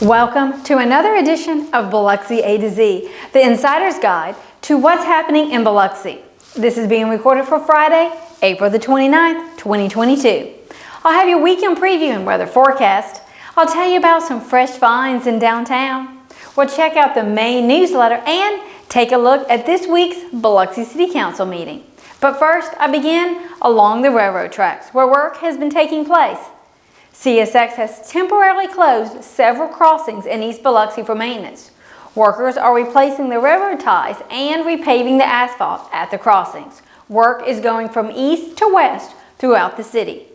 Welcome to another edition of Biloxi A to Z, the insider's guide to what's happening in Biloxi. This is being recorded for Friday, April the 29th, 2022. I'll have your weekend preview and weather forecast. I'll tell you about some fresh finds in downtown. We'll check out the May newsletter and take a look at this week's Biloxi City Council meeting. But first, I begin along the railroad tracks where work has been taking place. CSX has temporarily closed several crossings in East Biloxi for maintenance. Workers are replacing the railroad ties and repaving the asphalt at the crossings. Work is going from east to west throughout the city.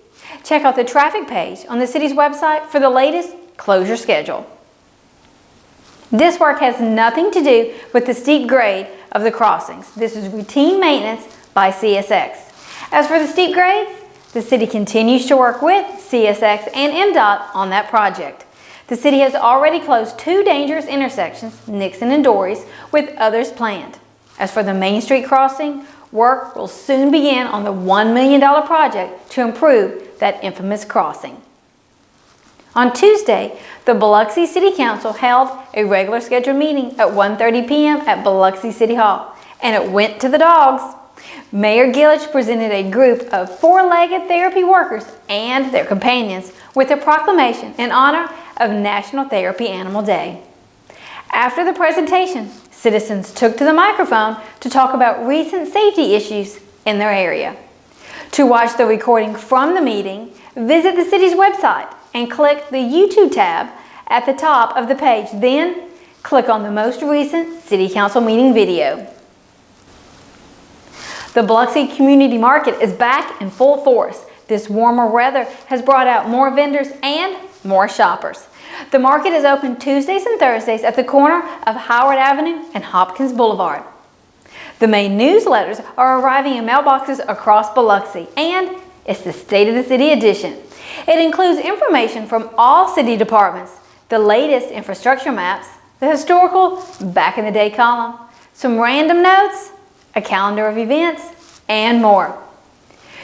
Check out the traffic page on the city's website for the latest closure schedule. This work has nothing to do with the steep grade of the crossings. This is routine maintenance by CSX. As for the steep grades, the city continues to work with CSX and MDOT on that project. The city has already closed two dangerous intersections, Nixon and Dory's, with others planned. As for the Main Street crossing, work will soon begin on the $1 million project to improve that infamous crossing. On Tuesday, the Biloxi City Council held a regular scheduled meeting at 1:30 p.m. at Biloxi City Hall, and it went to the dogs. Mayor Gillich presented a group of four-legged therapy workers and their companions with a proclamation in honor of National Therapy Animal Day. After the presentation, citizens took to the microphone to talk about recent safety issues in their area. To watch the recording from the meeting, visit the city's website and click the YouTube tab at the top of the page. Then, click on the most recent City Council meeting video. The Biloxi Community Market is back in full force. This warmer weather has brought out more vendors and more shoppers. The market is open Tuesdays and Thursdays at the corner of Howard Avenue and Hopkins Boulevard. The May newsletters are arriving in mailboxes across Biloxi, and it's the State of the City edition. It includes information from all city departments, the latest infrastructure maps, the historical back in the day column, some random notes, a calendar of events, and more.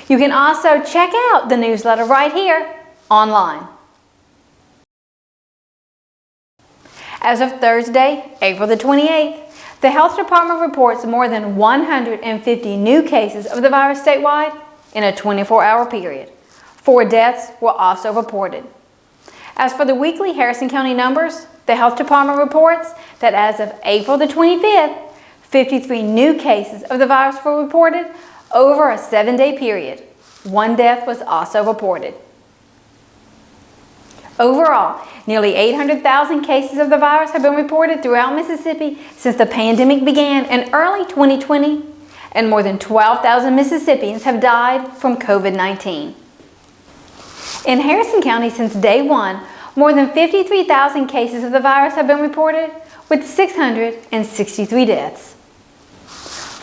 You can also check out the newsletter right here online. As of Thursday, April the 28th, the health department reports more than 150 new cases of the virus statewide in a 24-hour period. 4 deaths were also reported. As for the weekly Harrison County numbers, the health department reports that as of April the 25th, 53 new cases of the virus were reported over a 7-day period. 1 death was also reported. Overall, nearly 800,000 cases of the virus have been reported throughout Mississippi since the pandemic began in early 2020, and more than 12,000 Mississippians have died from COVID-19. In Harrison County since day one, more than 53,000 cases of the virus have been reported, with 663 deaths.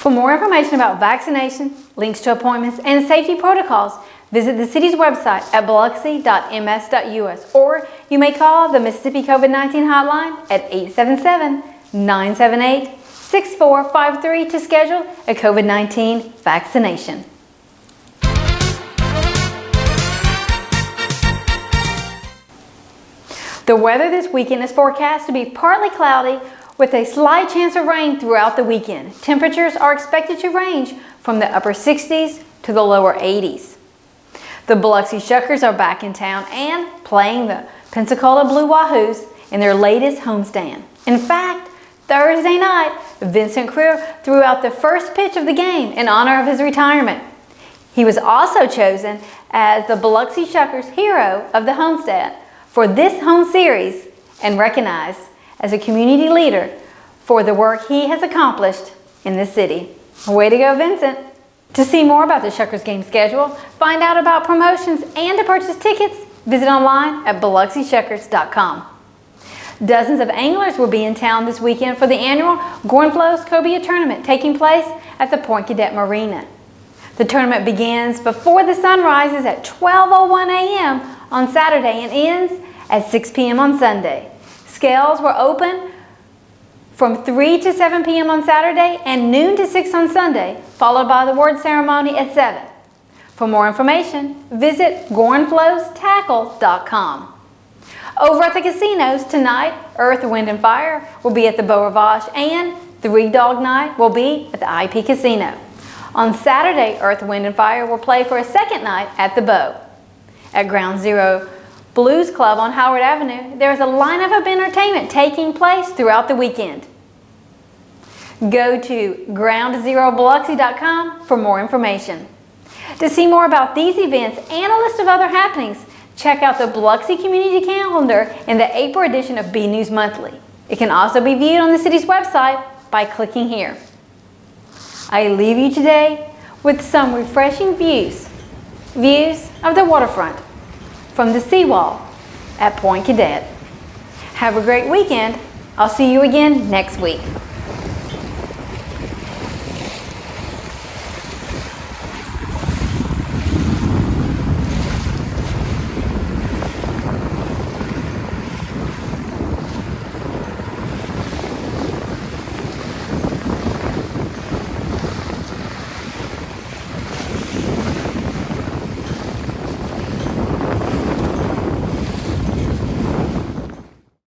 For more information about vaccination, links to appointments, and safety protocols, visit the city's website at biloxi.ms.us, or you may call the Mississippi COVID-19 hotline at 877-978-6453 to schedule a COVID-19 vaccination. The weather this weekend is forecast to be partly cloudy with a slight chance of rain throughout the weekend. Temperatures are expected to range from the upper 60s to the lower 80s. The Biloxi Shuckers are back in town and playing the Pensacola Blue Wahoos in their latest homestand. In fact, Thursday night, Vincent Crew threw out the first pitch of the game in honor of his retirement. He was also chosen as the Biloxi Shuckers Hero of the Homestand for this home series and recognized as a community leader for the work he has accomplished in the city. Way to go, Vincent! To see more about the Shuckers game schedule, find out about promotions, and to purchase tickets, visit online at biloxishuckers.com. Dozens of anglers will be in town this weekend for the annual Gorenflow's Cobia Tournament taking place at the Point Cadet Marina. The tournament begins before the sun rises at 12:01 a.m. on Saturday and ends at 6 p.m. on Sunday. Scales were open from 3 to 7 p.m. on Saturday and noon to 6 on Sunday, followed by the word ceremony at 7. For more information, visit gorenflowstackle.com. Over at the casinos tonight, Earth, Wind & Fire will be at the Beau Rivage and Three Dog Night will be at the IP Casino. On Saturday, Earth, Wind & Fire will play for a second night at the Beau. At Ground Zero Blues Club on Howard Avenue, there is a lineup of entertainment taking place throughout the weekend. Go to groundzerobloxy.com for more information. To see more about these events and a list of other happenings, check out the Biloxi Community Calendar in the April edition of B News Monthly. It can also be viewed on the city's website by clicking here. I leave you today with some refreshing views of the waterfront from the seawall at Point Cadet. Have a great weekend. I'll see you again next week.